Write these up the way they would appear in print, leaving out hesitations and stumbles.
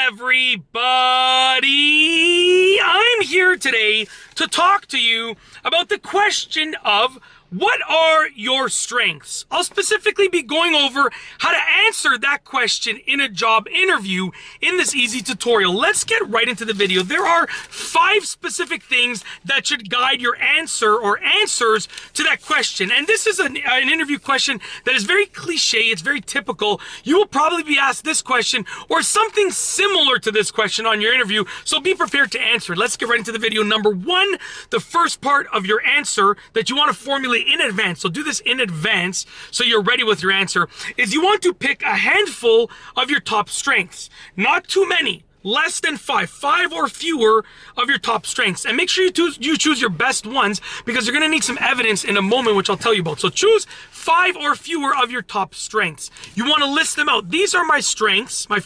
everybody? I'm here today to talk to you about the question of what are your strengths? I'll specifically be going over how to answer that question in a job interview in this easy tutorial. Let's get right into the video. There are 5 specific things that should guide your answer or answers to that question. And this is an interview question that is very cliche. It's very typical. You will probably be asked this question or something similar to this question on your interview. So be prepared to answer it. Let's get right into the video. Number 1, the first part of your answer that you want to formulate in advance, so do this in advance so you're ready with your answer, is you want to pick a handful of your top strengths. Not too many, less than 5 or fewer of your top strengths. And make sure you choose your best ones because you're going to need some evidence in a moment, which I'll tell you about. So choose 5 or fewer of your top strengths. You want to list them out. These are my strengths, my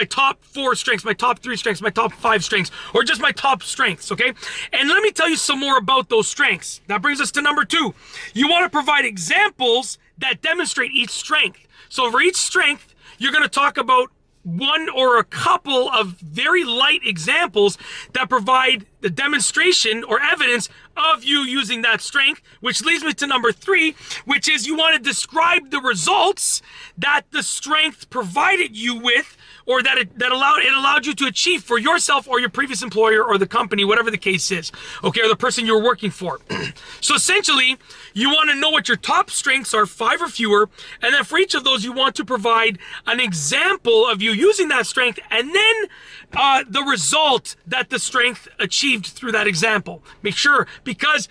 top 4 strengths, my top 3 strengths, my top 5 strengths, or just my top strengths, okay? And let me tell you some more about those strengths. That brings us to number 2. You want to provide examples that demonstrate each strength. So for each strength, you're going to talk about one or a couple of very light examples that provide the demonstration or evidence of you using that strength, which leads me to number 3, which is you want to describe the results that the strength provided you with, or that it allowed you to achieve for yourself or your previous employer or the company, whatever the case is, okay, or the person you're working for. So essentially, you want to know what your top strengths are, 5 or fewer, and then for each of those, you want to provide an example of you using that strength, and then the result that the strength achieved through that example. Make sure, because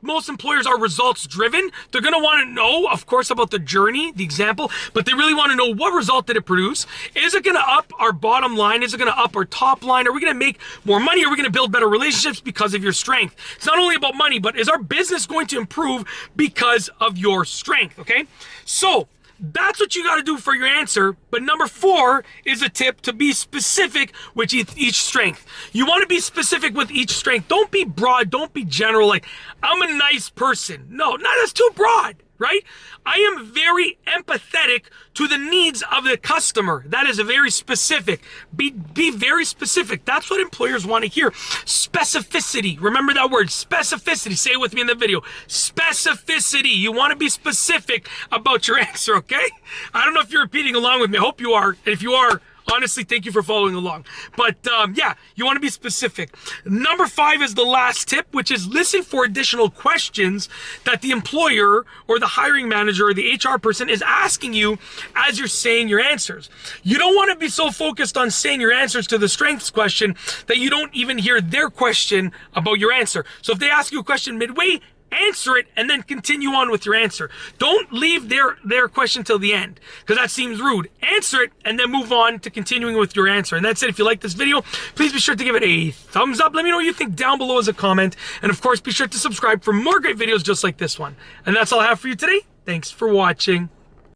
most employers are results driven. They're going to want to know, of course, about the journey, the example, but they really want to know what result did it produce? Is it going to up our bottom line? Is it going to up our top line? Are we going to make more money? Are we going to build better relationships because of your strength? It's not only about money, but is our business going to improve because of your strength? Okay, so that's what you got to do for your answer. But number 4 is a tip to be specific with each strength. You want to be specific with each strength. Don't be broad. Don't be general. Like, I'm a nice person. No, that's too broad, right? I am very empathetic to the needs of the customer. That is a very specific. Be very specific. That's what employers want to hear. Specificity. Remember that word, specificity. Say it with me in the video. Specificity. You want to be specific about your answer, okay? I don't know if you're repeating along with me. I hope you are. And if you are, honestly, thank you for following along. But yeah, you want to be specific. Number 5 is the last tip, which is listen for additional questions that the employer or the hiring manager or the HR person is asking you as you're saying your answers. You don't want to be so focused on saying your answers to the strengths question that you don't even hear their question about your answer. So if they ask you a question midway, answer it and then continue on with your answer. Don't leave their question till the end because that seems rude. Answer it and then move on to continuing with your answer. And that's it. If you like this video, please be sure to give it a thumbs up. Let me know what you think down below as a comment. And of course, be sure to subscribe for more great videos just like this one. And that's all I have for you today. Thanks for watching.